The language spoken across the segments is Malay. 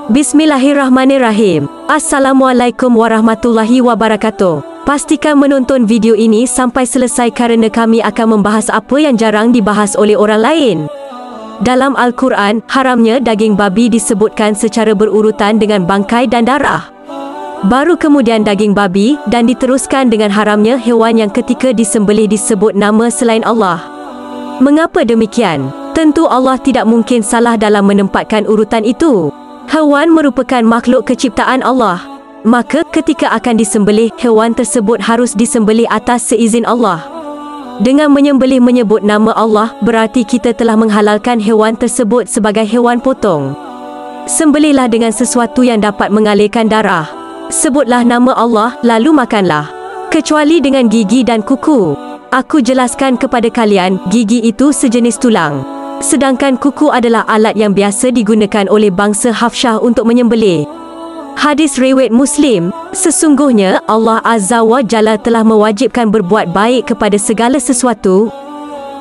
Bismillahirrahmanirrahim. Assalamualaikum warahmatullahi wabarakatuh. Pastikan menonton video ini sampai selesai kerana kami akan membahas apa yang jarang dibahas oleh orang lain. Dalam Al-Quran, haramnya daging babi disebutkan secara berurutan dengan bangkai dan darah. Baru kemudian daging babi dan diteruskan dengan haramnya hewan yang ketika disembelih disebut nama selain Allah. Mengapa demikian? Tentu Allah tidak mungkin salah dalam menempatkan urutan itu. Hewan merupakan makhluk keciptaan Allah. Maka ketika akan disembelih, hewan tersebut harus disembelih atas seizin Allah. Dengan menyembelih menyebut nama Allah, berarti kita telah menghalalkan hewan tersebut sebagai hewan potong. Sembelihlah dengan sesuatu yang dapat mengalirkan darah. Sebutlah nama Allah, lalu makanlah. Kecuali dengan gigi dan kuku. Aku jelaskan kepada kalian, gigi itu sejenis tulang. Sedangkan kuku adalah alat yang biasa digunakan oleh bangsa Hafsyah untuk menyembelih. Hadis riwayat Muslim, sesungguhnya Allah Azza wa Jalla telah mewajibkan berbuat baik kepada segala sesuatu.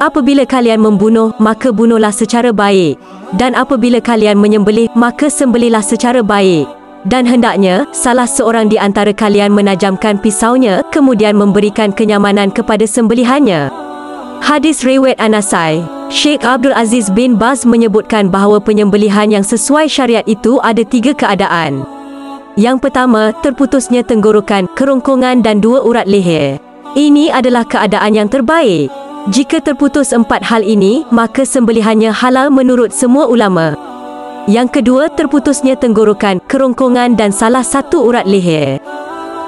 Apabila kalian membunuh, maka bunuhlah secara baik. Dan apabila kalian menyembelih, maka sembelihlah secara baik. Dan hendaknya salah seorang di antara kalian menajamkan pisaunya, kemudian memberikan kenyamanan kepada sembelihannya. Hadis riwayat An-Nasai. Sheikh Abdul Aziz bin Baz menyebutkan bahawa penyembelihan yang sesuai syariat itu ada 3 keadaan. Yang pertama, terputusnya tenggorokan, kerongkongan dan 2 urat leher. Ini adalah keadaan yang terbaik. Jika terputus 4 hal ini, maka sembelihannya halal menurut semua ulama. Yang kedua, terputusnya tenggorokan, kerongkongan dan salah satu urat leher.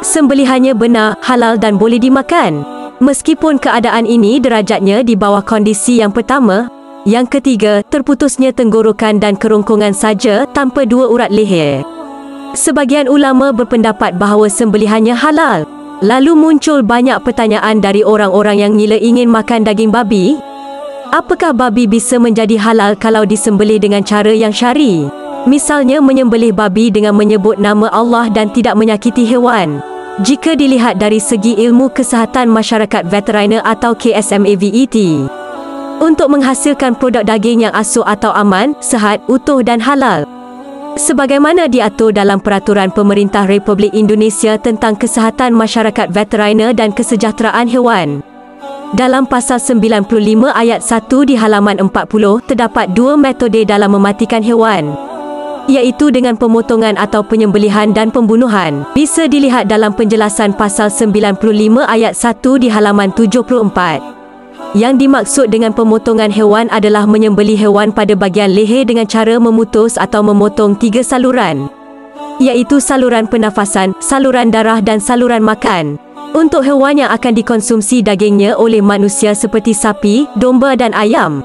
Sembelihannya benar, halal dan boleh dimakan. Meskipun keadaan ini derajatnya di bawah kondisi yang pertama. Yang ketiga, terputusnya tenggorokan dan kerongkongan saja tanpa 2 urat leher. Sebagian ulama berpendapat bahawa sembelihannya halal. Lalu muncul banyak pertanyaan dari orang-orang yang ngila ingin makan daging babi. Apakah babi bisa menjadi halal kalau disembelih dengan cara yang syar'i? Misalnya menyembelih babi dengan menyebut nama Allah dan tidak menyakiti hewan. Jika dilihat dari segi ilmu kesihatan masyarakat veteriner atau KSMAVET, untuk menghasilkan produk daging yang asuh atau aman, sihat, utuh dan halal. Sebagaimana diatur dalam Peraturan Pemerintah Republik Indonesia tentang Kesihatan Masyarakat Veteriner dan Kesejahteraan Hewan. Dalam pasal 95 ayat 1 di halaman 40, terdapat 2 metode dalam mematikan hewan, iaitu dengan pemotongan atau penyembelihan dan pembunuhan. Bisa dilihat dalam penjelasan pasal 95 ayat 1 di halaman 74. Yang dimaksud dengan pemotongan hewan adalah menyembelih hewan pada bahagian leher dengan cara memutus atau memotong 3 saluran, iaitu saluran pernafasan, saluran darah dan saluran makan. Untuk hewan yang akan dikonsumsi dagingnya oleh manusia seperti sapi, domba dan ayam.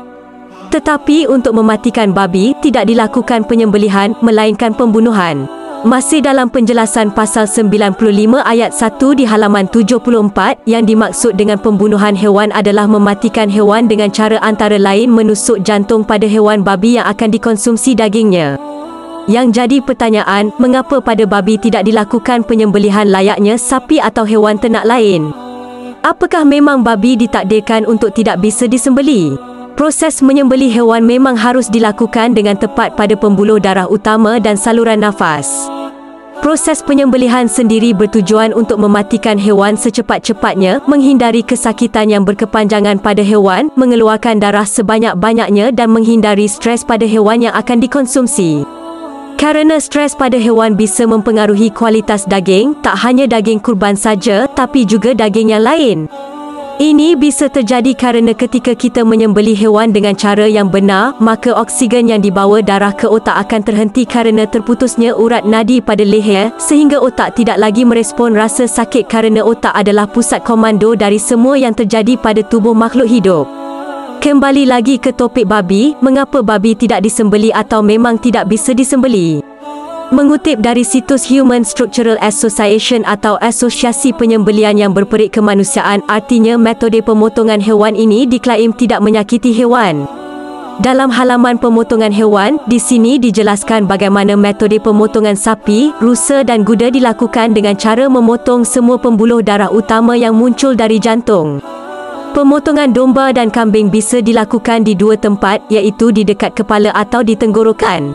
Tetapi untuk mematikan babi, tidak dilakukan penyembelihan, melainkan pembunuhan. Masih dalam penjelasan pasal 95 ayat 1 di halaman 74, yang dimaksud dengan pembunuhan hewan adalah mematikan hewan dengan cara antara lain menusuk jantung pada hewan babi yang akan dikonsumsi dagingnya. Yang jadi pertanyaan, mengapa pada babi tidak dilakukan penyembelihan layaknya sapi atau hewan ternak lain? Apakah memang babi ditakdirkan untuk tidak bisa disembelih? Proses menyembelih hewan memang harus dilakukan dengan tepat pada pembuluh darah utama dan saluran nafas. Proses penyembelihan sendiri bertujuan untuk mematikan hewan secepat-cepatnya, menghindari kesakitan yang berkepanjangan pada hewan, mengeluarkan darah sebanyak-banyaknya dan menghindari stres pada hewan yang akan dikonsumsi. Kerana stres pada hewan bisa mempengaruhi kualitas daging, tak hanya daging kurban saja, tapi juga daging yang lain. Ini bisa terjadi kerana ketika kita menyembelih hewan dengan cara yang benar, maka oksigen yang dibawa darah ke otak akan terhenti kerana terputusnya urat nadi pada leher, sehingga otak tidak lagi merespon rasa sakit kerana otak adalah pusat komando dari semua yang terjadi pada tubuh makhluk hidup. Kembali lagi ke topik babi, mengapa babi tidak disembelih atau memang tidak bisa disembelih? Mengutip dari situs Human Structural Association atau Asosiasi Penyembelian yang Berperik Kemanusiaan, artinya metode pemotongan hewan ini diklaim tidak menyakiti hewan. Dalam halaman pemotongan hewan, di sini dijelaskan bagaimana metode pemotongan sapi, rusa dan kuda dilakukan dengan cara memotong semua pembuluh darah utama yang muncul dari jantung. Pemotongan domba dan kambing bisa dilakukan di 2 tempat, iaitu di dekat kepala atau di tenggorokan.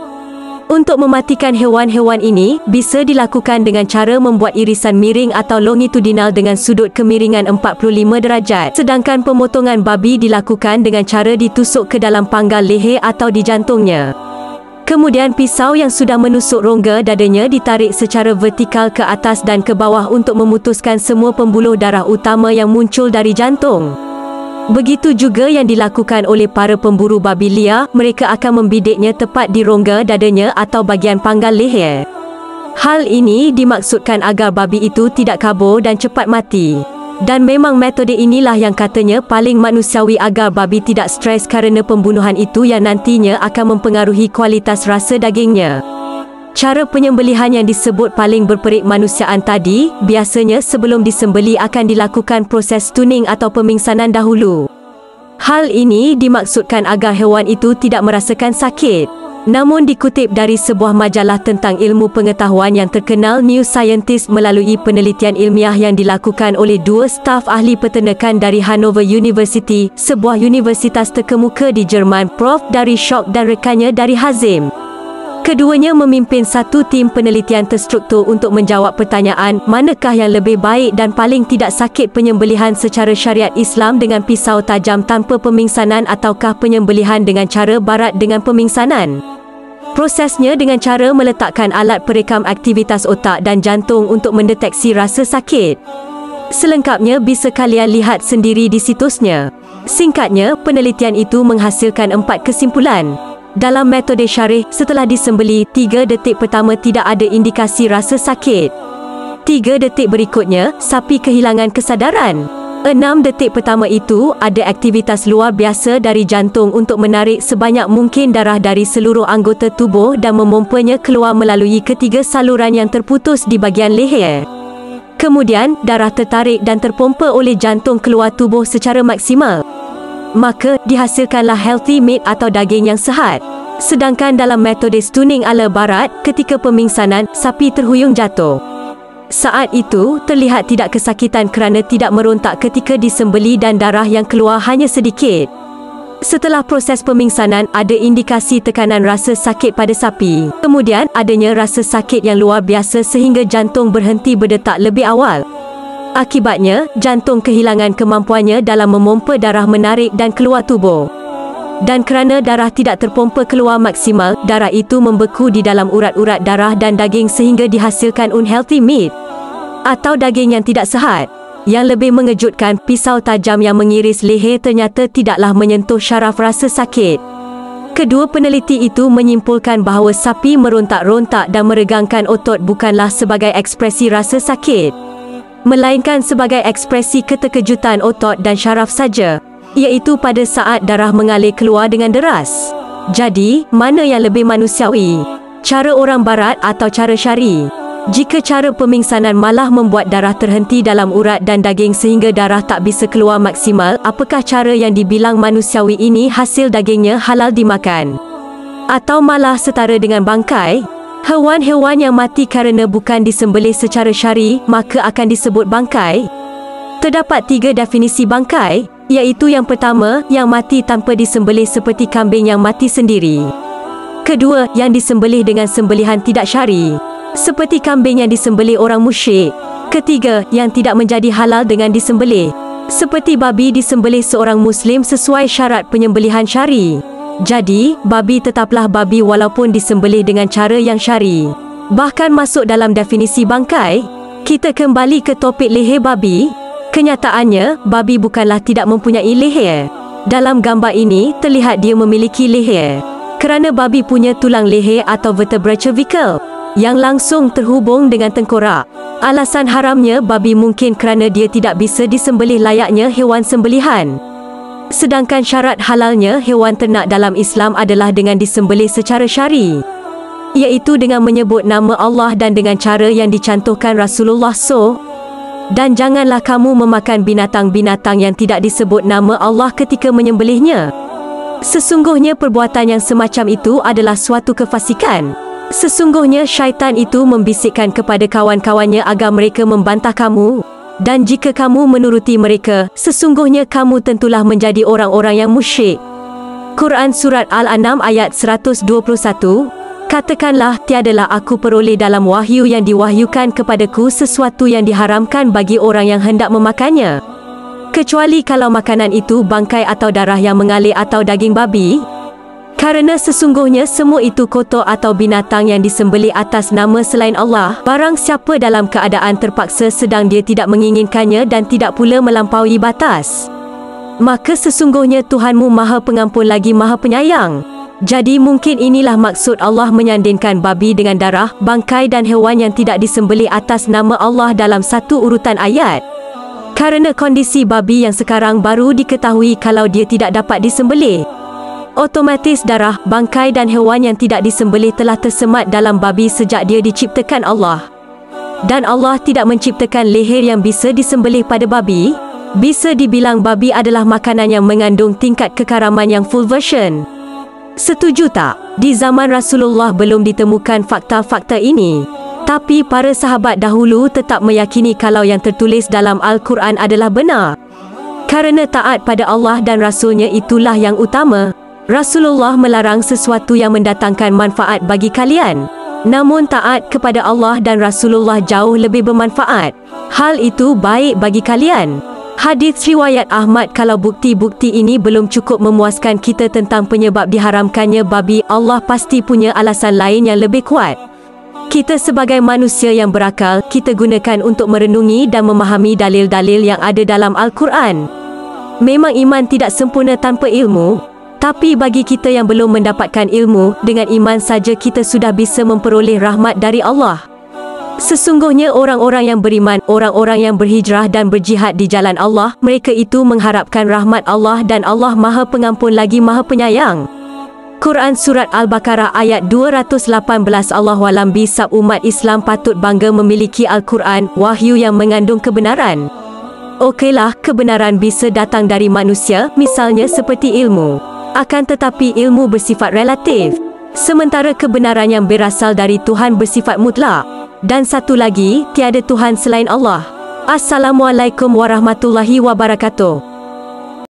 Untuk mematikan hewan-hewan ini, bisa dilakukan dengan cara membuat irisan miring atau longitudinal dengan sudut kemiringan 45 darjat. Sedangkan pemotongan babi dilakukan dengan cara ditusuk ke dalam panggal leher atau di jantungnya. Kemudian pisau yang sudah menusuk rongga dadanya ditarik secara vertikal ke atas dan ke bawah untuk memutuskan semua pembuluh darah utama yang muncul dari jantung. Begitu juga yang dilakukan oleh para pemburu babi liar, mereka akan membidiknya tepat di rongga dadanya atau bahagian panggal leher. Hal ini dimaksudkan agar babi itu tidak kabur dan cepat mati. Dan memang metode inilah yang katanya paling manusiawi agar babi tidak stres kerana pembunuhan itu yang nantinya akan mempengaruhi kualitas rasa dagingnya. Cara penyembelihan yang disebut paling berperikmanusiaan tadi, biasanya sebelum disembeli akan dilakukan proses tuning atau pemingsanan dahulu. Hal ini dimaksudkan agar hewan itu tidak merasakan sakit. Namun dikutip dari sebuah majalah tentang ilmu pengetahuan yang terkenal, New Scientist, melalui penelitian ilmiah yang dilakukan oleh dua staf ahli peternakan dari Hannover University, sebuah universitas terkemuka di Jerman, Prof. Dari Schock dan rekannya dari Hazim. Keduanya memimpin satu tim penelitian terstruktur untuk menjawab pertanyaan manakah yang lebih baik dan paling tidak sakit, penyembelihan secara syariat Islam dengan pisau tajam tanpa pemingsanan ataukah penyembelihan dengan cara barat dengan pemingsanan. Prosesnya dengan cara meletakkan alat perekam aktivitas otak dan jantung untuk mendeteksi rasa sakit. Selengkapnya bisa kalian lihat sendiri di situsnya. Singkatnya, penelitian itu menghasilkan 4 kesimpulan. Dalam metode syarih, setelah disembeli, 3 detik pertama tidak ada indikasi rasa sakit. 3 detik berikutnya, sapi kehilangan kesedaran. 6 detik pertama itu, ada aktivitas luar biasa dari jantung untuk menarik sebanyak mungkin darah dari seluruh anggota tubuh dan memompanya keluar melalui ketiga saluran yang terputus di bahagian leher. Kemudian, darah tertarik dan terpompa oleh jantung keluar tubuh secara maksimal. Maka, dihasilkanlah healthy meat atau daging yang sihat. Sedangkan dalam metode stuning ala barat, ketika pemingsanan, sapi terhuyung jatuh. Saat itu, terlihat tidak kesakitan kerana tidak merontak ketika disembeli dan darah yang keluar hanya sedikit. Setelah proses pemingsanan, ada indikasi tekanan rasa sakit pada sapi. Kemudian, adanya rasa sakit yang luar biasa sehingga jantung berhenti berdetak lebih awal. Akibatnya, jantung kehilangan kemampuannya dalam memompa darah menarik dan keluar tubuh. Dan kerana darah tidak terpompa keluar maksimal, darah itu membeku di dalam urat-urat darah dan daging sehingga dihasilkan unhealthy meat atau daging yang tidak sihat. Yang lebih mengejutkan, pisau tajam yang mengiris leher ternyata tidaklah menyentuh syaraf rasa sakit. Kedua peneliti itu menyimpulkan bahawa sapi merontak-rontak dan meregangkan otot bukanlah sebagai ekspresi rasa sakit, melainkan sebagai ekspresi keterkejutan otot dan syaraf saja, iaitu pada saat darah mengalir keluar dengan deras. Jadi, mana yang lebih manusiawi? Cara orang barat atau cara syari? Jika cara pemingsanan malah membuat darah terhenti dalam urat dan daging sehingga darah tak bisa keluar maksimal, apakah cara yang dibilang manusiawi ini hasil dagingnya halal dimakan? Atau malah setara dengan bangkai? Hewan-hewan yang mati kerana bukan disembelih secara syari, maka akan disebut bangkai. Terdapat 3 definisi bangkai, iaitu yang pertama, yang mati tanpa disembelih seperti kambing yang mati sendiri. Kedua, yang disembelih dengan sembelihan tidak syari, seperti kambing yang disembelih orang musyrik. Ketiga, yang tidak menjadi halal dengan disembelih, seperti babi disembelih seorang Muslim sesuai syarat penyembelihan syari. Jadi, babi tetaplah babi walaupun disembelih dengan cara yang syari. Bahkan masuk dalam definisi bangkai. Kita kembali ke topik leher babi. Kenyataannya, babi bukanlah tidak mempunyai leher. Dalam gambar ini, terlihat dia memiliki leher. Kerana babi punya tulang leher atau vertebra cervical yang langsung terhubung dengan tengkorak. Alasan haramnya babi mungkin kerana dia tidak bisa disembelih layaknya hewan sembelihan. Sedangkan syarat halalnya hewan ternak dalam Islam adalah dengan disembelih secara syari, iaitu dengan menyebut nama Allah dan dengan cara yang dicantumkan Rasulullah SAW. Dan janganlah kamu memakan binatang-binatang yang tidak disebut nama Allah ketika menyembelihnya. Sesungguhnya perbuatan yang semacam itu adalah suatu kefasikan. Sesungguhnya syaitan itu membisikkan kepada kawan-kawannya agar mereka membantah kamu. Dan jika kamu menuruti mereka, sesungguhnya kamu tentulah menjadi orang-orang yang musyrik. Quran Surat Al-An'am ayat 121. Katakanlah, tiadalah aku peroleh dalam wahyu yang diwahyukan kepadaku sesuatu yang diharamkan bagi orang yang hendak memakannya, kecuali kalau makanan itu bangkai atau darah yang mengalir atau daging babi. Kerana sesungguhnya semua itu kotor atau binatang yang disembelih atas nama selain Allah. Barang siapa dalam keadaan terpaksa sedang dia tidak menginginkannya dan tidak pula melampaui batas, maka sesungguhnya Tuhanmu Maha Pengampun lagi Maha Penyayang. Jadi mungkin inilah maksud Allah menyandingkan babi dengan darah, bangkai dan hewan yang tidak disembelih atas nama Allah dalam satu urutan ayat. Kerana kondisi babi yang sekarang baru diketahui kalau dia tidak dapat disembelih, otomatis darah, bangkai dan hewan yang tidak disembelih telah tersemat dalam babi sejak dia diciptakan Allah. Dan Allah tidak menciptakan leher yang bisa disembelih pada babi. Bisa dibilang babi adalah makanan yang mengandung tingkat kekaraman yang full version. Setuju tak? Di zaman Rasulullah belum ditemukan fakta-fakta ini. Tapi para sahabat dahulu tetap meyakini kalau yang tertulis dalam Al-Quran adalah benar. Kerana taat pada Allah dan Rasulnya itulah yang utama. Rasulullah melarang sesuatu yang mendatangkan manfaat bagi kalian. Namun taat kepada Allah dan Rasulullah jauh lebih bermanfaat. Hal itu baik bagi kalian. Hadis riwayat Ahmad. Kalau bukti-bukti ini belum cukup memuaskan kita tentang penyebab diharamkannya babi, Allah pasti punya alasan lain yang lebih kuat. Kita sebagai manusia yang berakal, kita gunakan untuk merenungi dan memahami dalil-dalil yang ada dalam Al-Quran. Memang iman tidak sempurna tanpa ilmu. Tapi bagi kita yang belum mendapatkan ilmu, dengan iman saja kita sudah bisa memperoleh rahmat dari Allah. Sesungguhnya orang-orang yang beriman, orang-orang yang berhijrah dan berjihad di jalan Allah, mereka itu mengharapkan rahmat Allah dan Allah Maha Pengampun lagi Maha Penyayang. Quran Surat Al-Baqarah ayat 218. Allahualam bisab umat Islam patut bangga memiliki Al-Quran, wahyu yang mengandung kebenaran. Okeylah, kebenaran bisa datang dari manusia, misalnya seperti ilmu. Akan tetapi ilmu bersifat relatif, sementara kebenaran yang berasal dari Tuhan bersifat mutlak. Dan satu lagi, tiada Tuhan selain Allah. Assalamualaikum warahmatullahi wabarakatuh.